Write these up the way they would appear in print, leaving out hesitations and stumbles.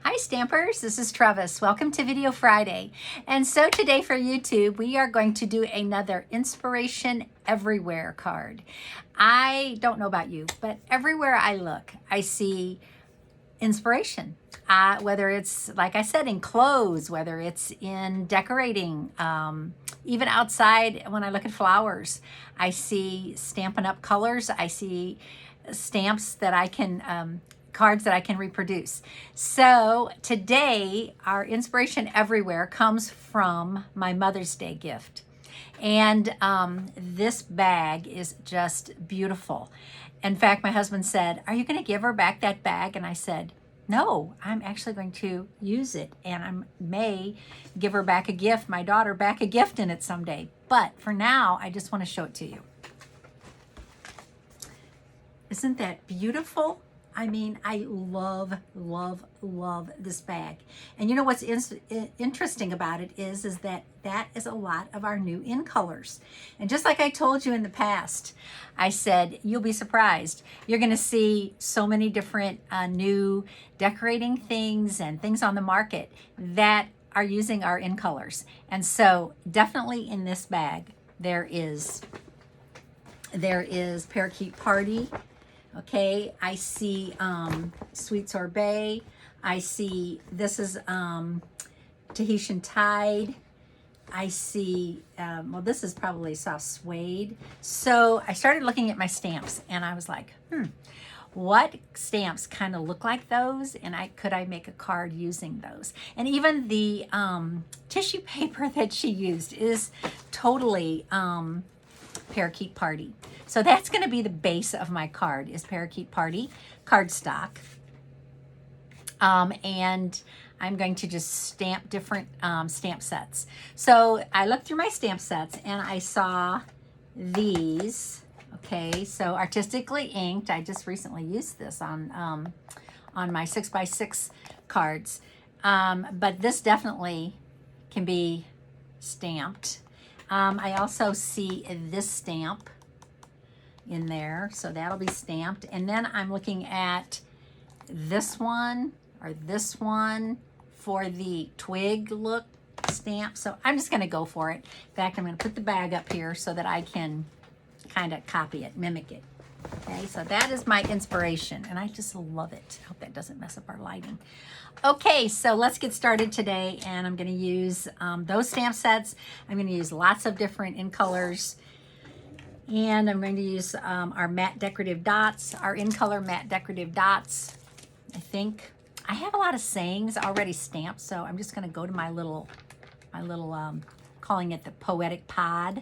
Hi Stampers, this is Trevis. Welcome to Video Friday. And so today for YouTube, we are going to do another Inspiration Everywhere card. I don't know about you, but everywhere I look, I see inspiration. Whether it's, like I said, in clothes, whether it's in decorating, even outside when I look at flowers, I see Stampin' Up! Colors. I see stamps that I can, cards that I can reproduce. So today, our inspiration everywhere comes from my Mother's Day gift. And this bag is just beautiful. In fact, my husband said, "Are you going to give her back that bag?" And I said, "No, I'm actually going to use it, and I may give her back a gift, my daughter back a gift in it someday. But for now, I just want to show it to you." Isn't that beautiful? I mean, I love, love, love this bag. And you know what's interesting about it is that is a lot of our new InColors. And just like I told you in the past, I said, you'll be surprised. You're going to see so many different new decorating things and things on the market that are using our InColors. And so definitely in this bag, there is Parakeet Party. Okay, I see Sweet Sorbet. I see, this is Tahitian Tide. I see, well, this is probably soft suede. So I started looking at my stamps and I was like, what stamps kind of look like those? And could I make a card using those? And even the tissue paper that she used is totally Parakeet Party. So that's going to be the base of my card, is Parakeet Party cardstock. And I'm going to just stamp different stamp sets. So I looked through my stamp sets and I saw these. Okay, so Artistically Inked. I just recently used this on my 6x6 cards. But this definitely can be stamped. I also see this stamp in there, so that'll be stamped. And then I'm looking at this one or this one for the twig look stamp. So I'm just going to go for it. In fact, I'm going to put the bag up here so that I can kind of copy it, mimic it. Okay, so that is my inspiration, and I just love it. I hope that doesn't mess up our lighting. Okay, so let's get started today, and I'm going to use those stamp sets. I'm going to use lots of different InColors, and I'm going to use our matte decorative dots, our InColor matte decorative dots. I think I have a lot of sayings already stamped, so I'm just going to go to my little calling it the poetic pod,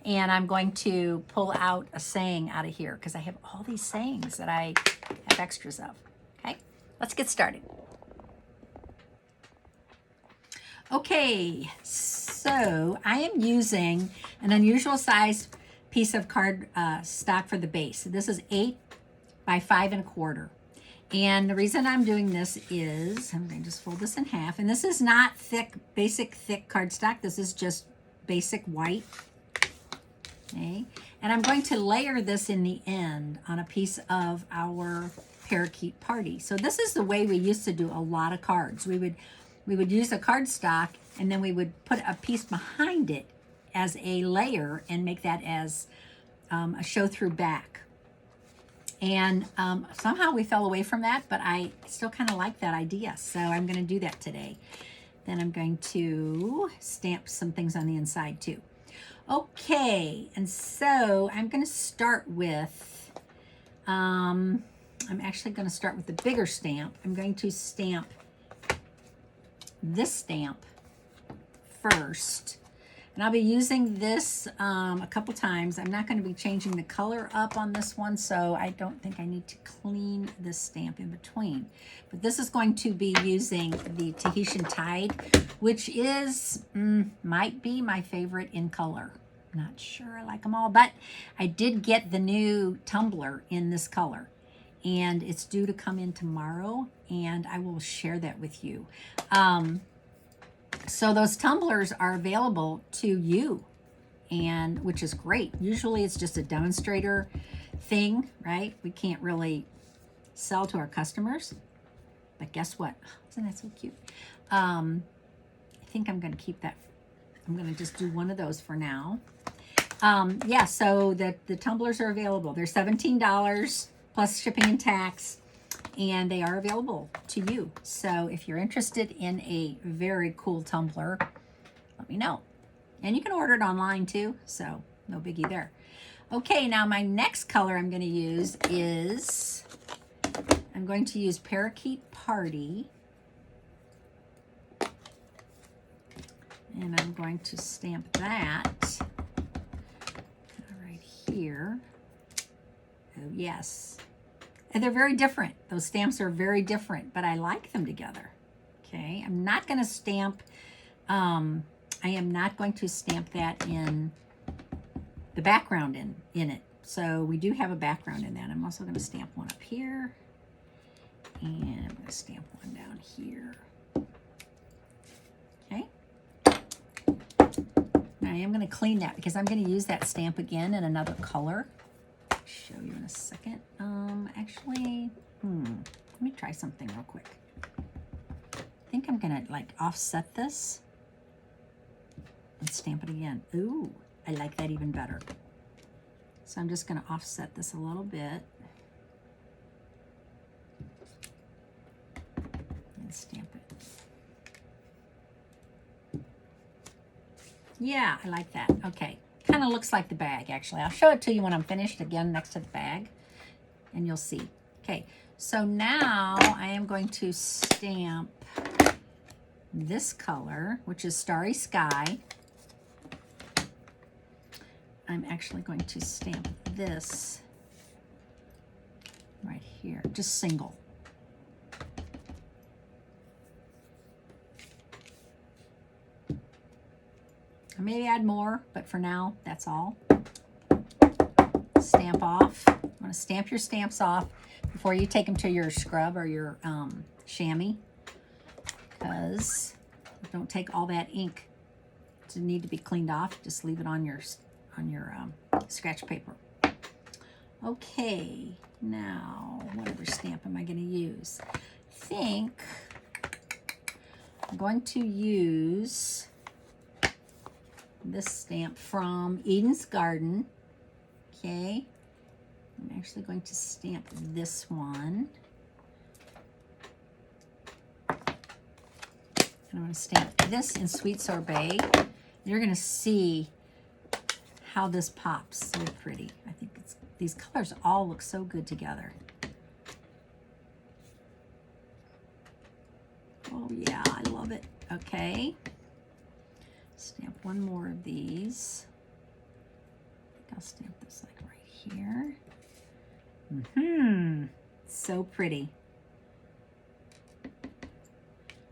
and I'm going to pull out a saying out of here because I have all these sayings that I have extras of. Okay, let's get started. Okay, so I am using an unusual size piece of card stock for the base. This is 8 by 5 1/4. And the reason I'm doing this is, I'm going to just fold this in half. And this is not thick, basic thick cardstock. This is just basic white. Okay. And I'm going to layer this in the end on a piece of our Parakeet Party. So this is the way we used to do a lot of cards. We would use a cardstock and then we would put a piece behind it as a layer and make that as a show-through back. And somehow we fell away from that, but I still kind of like that idea. So I'm going to do that today. Then I'm going to stamp some things on the inside too. Okay, and so I'm going to start with, I'm actually going to start with the bigger stamp. I'm going to stamp this stamp first. And I'll be using this a couple times. I'm not going to be changing the color up on this one, so I don't think I need to clean this stamp in between. But this is going to be using the Tahitian Tide, which is, might be my favorite InColor. Not sure I like them all, but I did get the new tumbler in this color. And it's due to come in tomorrow, and I will share that with you. So those tumblers are available to you, and which is great. Usually it's just a demonstrator thing, right? We can't really sell to our customers. But guess what? Isn't that so cute? I think I'm going to keep that. I'm going to just do one of those for now. Yeah, so the tumblers are available. They're $17 plus shipping and tax, and they are available to you. So if you're interested in a very cool tumbler, let me know. And you can order it online too, so no biggie there. Okay, now my next color I'm going to use is, I'm going to use Parakeet Party. And I'm going to stamp that right here. Oh, yes. And they're very different. Those stamps are very different, but I like them together. Okay, I'm not going to stamp, I am not going to stamp that in the background in it. So we do have a background in that. I'm also going to stamp one up here. And I'm going to stamp one down here. Okay. Now I am going to clean that because I'm going to use that stamp again in another color. I'll show you in a second. Actually, let me try something real quick. I think I'm going to like offset this and stamp it again. Ooh, I like that even better. So I'm just going to offset this a little bit. And stamp it. Yeah, I like that. Okay. Kind of looks like the bag, actually. I'll show it to you when I'm finished again next to the bag, and you'll see. Okay, so now I am going to stamp this color, which is Starry Sky. I'm actually going to stamp this right here, just single. I may add more, but for now, that's all. Stamp off. You want to stamp your stamps off before you take them to your scrub or your chamois, because don't take all that ink to need to be cleaned off. Just leave it on your scratch paper. Okay, now what other stamp am I going to use? I think I'm going to use this stamp from Eden's Garden. Okay, I'm actually going to stamp this one. And I'm going to stamp this in Sweet Sorbet. You're going to see how this pops. So pretty. I think these colors all look so good together. Oh yeah, I love it. Okay. Stamp one more of these. I think I'll stamp this like right here. So pretty.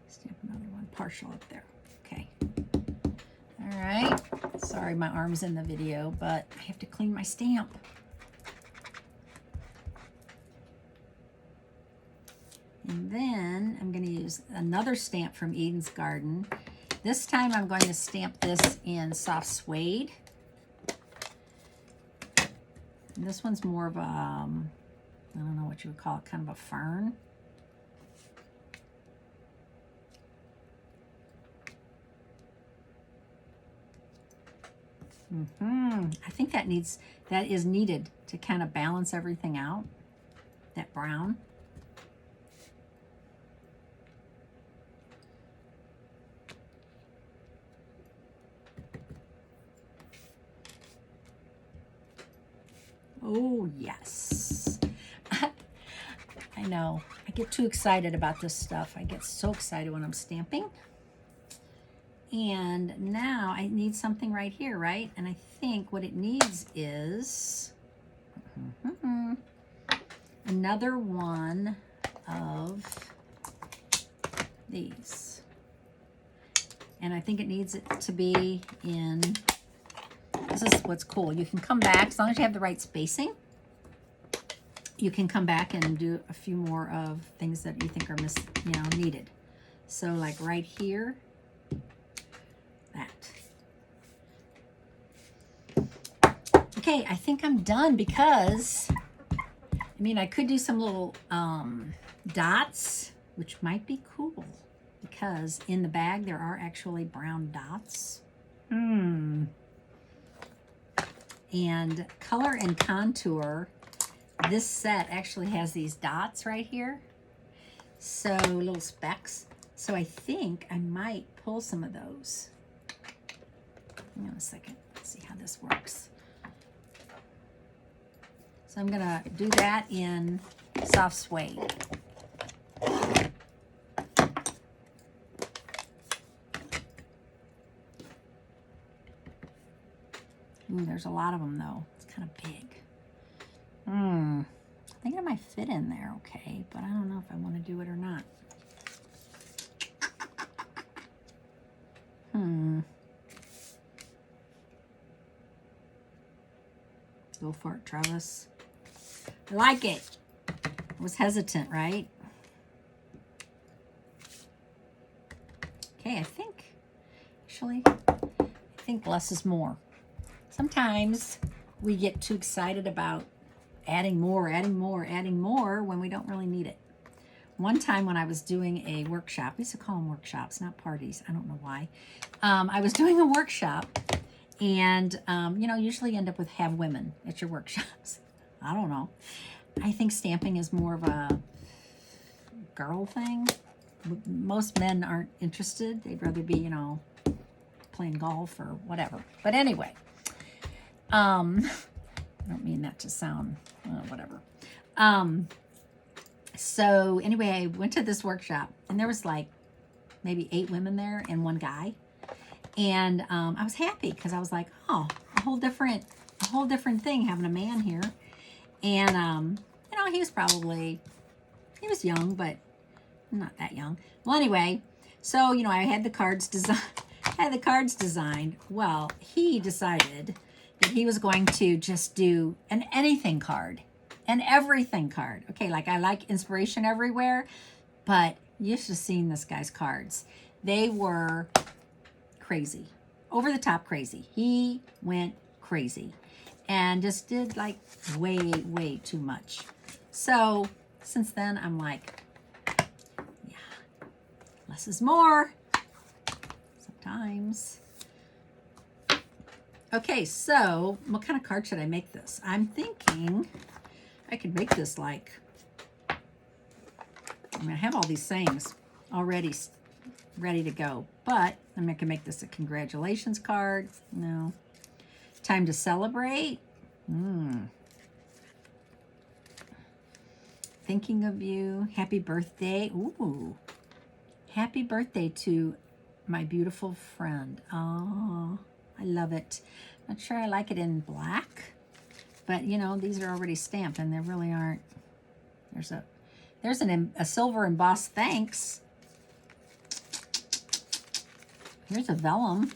Stamp another one partial up there. Okay. All right. Sorry, my arm's in the video, but I have to clean my stamp. And then I'm going to use another stamp from Eden's Garden. This time I'm going to stamp this in Soft Suede. And this one's more of a, I don't know what you would call it, kind of a fern. I think that is needed to kind of balance everything out, that brown. Oh, yes. I know. I get too excited about this stuff. I get so excited when I'm stamping. And now I need something right here, right? And I think what it needs is another one of these. And I think it needs it to be in, this is what's cool. You can come back, as long as you have the right spacing, you can come back and do a few more of things that you think are needed. So like right here, that. Okay, I think I'm done because, I mean, I could do some little dots which might be cool because in the bag there are actually brown dots. And Color and Contour, this set actually has these dots right here. So little specks. So I think I might pull some of those. Hang on a second. Let's see how this works. So I'm gonna do that in soft suede. Ooh, there's a lot of them though. It's kind of big. I think it might fit in there okay, but I don't know if I want to do it or not. Go for it, Trevis. I like it. I was hesitant, right? Okay, I think less is more. Sometimes we get too excited about adding more when we don't really need it. One time when I was doing a workshop, we used to call them workshops, not parties. I don't know why. I was doing a workshop, and you know, usually you end up with have women at your workshops. I don't know. I think stamping is more of a girl thing. Most men aren't interested. They'd rather be, you know, playing golf or whatever. But anyway, I don't mean that to sound whatever. So anyway, I went to this workshop, and there was like maybe 8 women there and 1 guy. And I was happy because I was like, oh, a whole different thing having a man here. And you know, he was young, but not that young. Well, anyway, so you know, I had the cards designed. Well, he decided that he was going to just do an anything card, an everything card. Okay, like I like inspiration everywhere, but you should have seen this guy's cards. They were crazy, over the top crazy. He went crazy and just did like way too much. So since then, I'm like, yeah, less is more sometimes. Okay, so what kind of card should I make this? I'm thinking I could make this like, I mean, I have all these sayings already ready to go, but I'm going to make this a congratulations card. No. Time to celebrate. Thinking of you. Happy birthday. Ooh. Happy birthday to my beautiful friend. Oh, I love it. Not sure I like it in black, but you know, these are already stamped and they really aren't. There's a silver embossed thanks. Here's a vellum.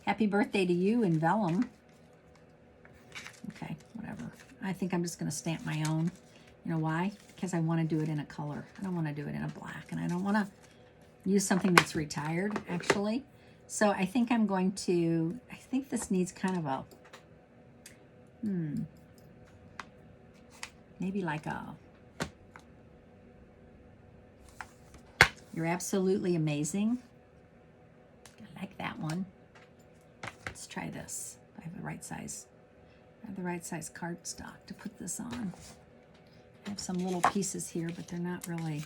Happy birthday to you in vellum. Okay, whatever. I think I'm just going to stamp my own. You know why? Because I want to do it in a color. I don't want to do it in a black, and I don't want to use something that's retired, actually. So I think I'm going to, I think this needs kind of a, maybe like a, you're absolutely amazing. I like that one. Let's try this. I have the right size. I have the right size cardstock to put this on. I have some little pieces here, but they're not really.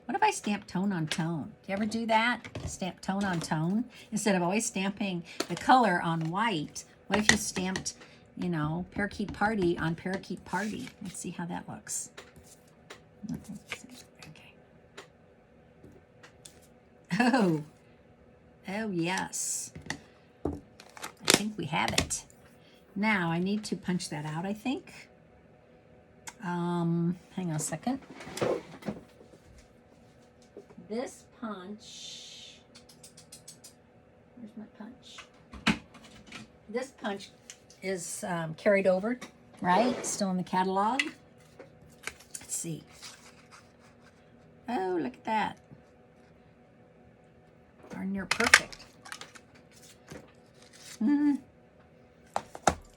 What if I stamp tone on tone? Do you ever do that? Stamp tone on tone? Instead of always stamping the color on white, what if you stamped, you know, Parakeet Party on Parakeet Party? Let's see how that looks. Okay. Oh, yes. I think we have it. Now I need to punch that out, I think. Hang on a second. This punch, where's my punch? This punch is carried over, right? Still in the catalog. Let's see. Oh, look at that. Darn near perfect.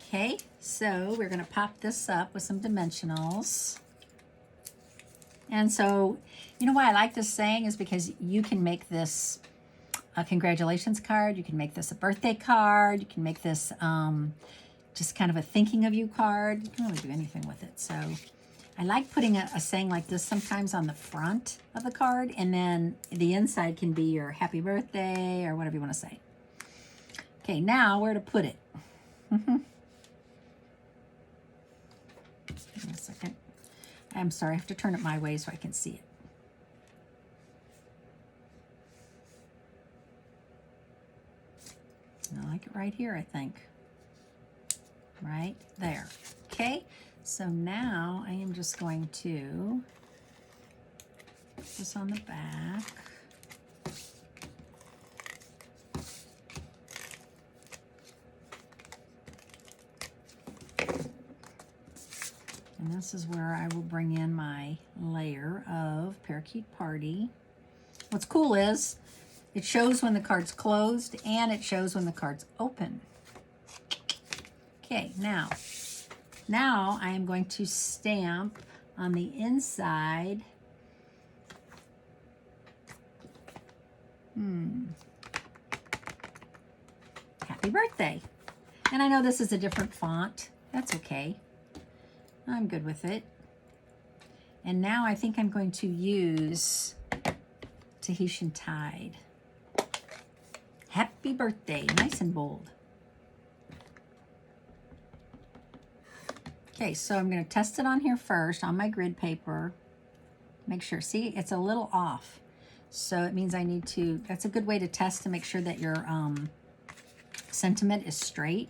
Okay, so we're going to pop this up with some dimensionals. And so, you know why I like this saying is because you can make this a congratulations card. You can make this a birthday card. You can make this just kind of a thinking of you card. You can really do anything with it. So I like putting a saying like this sometimes on the front of the card, and then the inside can be your happy birthday or whatever you want to say. Okay, now where to put it? Give me a second. I'm sorry, I have to turn it my way so I can see it. I like it right here, I think. Right there. Okay, so now I am just going to put this on the back. And this is where I will bring in my layer of Parakeet Party. What's cool is it shows when the card's closed and it shows when the card's open. Okay, now I am going to stamp on the inside. Happy birthday. And I know this is a different font. That's okay. I'm good with it. And now I think I'm going to use Tahitian Tide. Happy birthday, nice and bold. Okay, so I'm going to test it on here first on my grid paper. Make sure, see, it's a little off. So it means I need to, that's a good way to test to make sure that your sentiment is straight.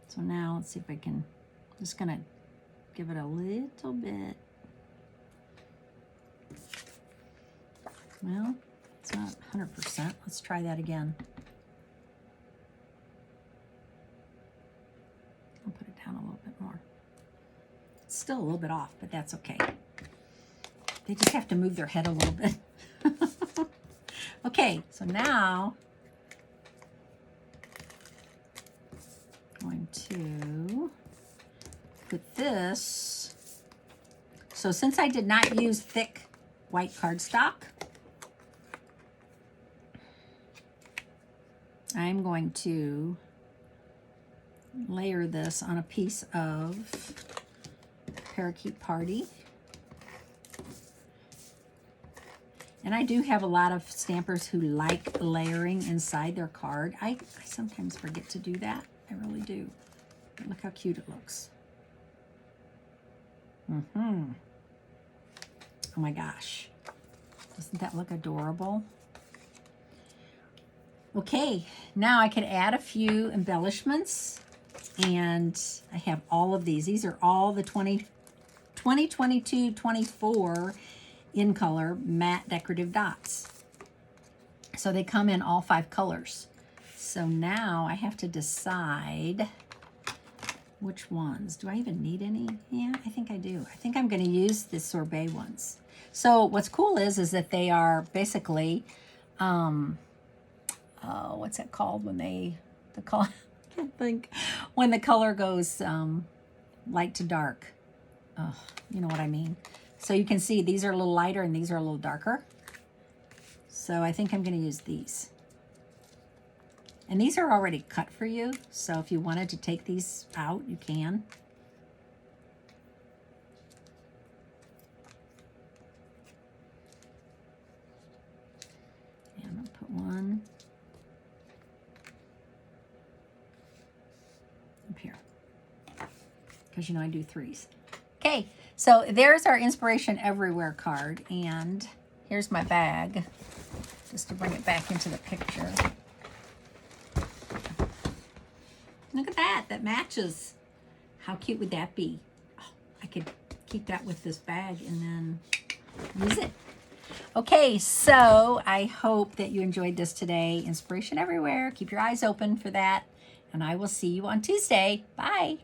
So now let's see if I can, just going to give it a little bit. Well, it's not 100%. Let's try that again. I'll put it down a little bit more. It's still a little bit off, but that's okay. They just have to move their head a little bit. Okay, so now I'm going to put this. So since I did not use thick white cardstock, I'm going to layer this on a piece of Parakeet Party. And I do have a lot of stampers who like layering inside their card. I sometimes forget to do that. I really do. But look how cute it looks. Oh my gosh. Doesn't that look adorable? Okay, now I could add a few embellishments, and I have all of these. These are all the 2022-24 InColor matte decorative dots. So they come in all 5 colors. So now I have to decide which ones. Do I even need any? Yeah, I think I do. I think I'm going to use the sorbet ones. So what's cool is that they are basically, what's that called when the color, I can't think, when the color goes light to dark. You know what I mean. So you can see these are a little lighter and these are a little darker. So I think I'm going to use these. And these are already cut for you, so if you wanted to take these out, you can. And I'm going to put one up here, because you know I do 3s. Okay, so there's our Inspiration Everywhere card, and here's my bag, just to bring it back into the picture. Look at that, that matches. How cute would that be? Oh, I could keep that with this bag and then use it. Okay, so I hope that you enjoyed this today. Inspiration Everywhere. Keep your eyes open for that. And I will see you on Tuesday. Bye.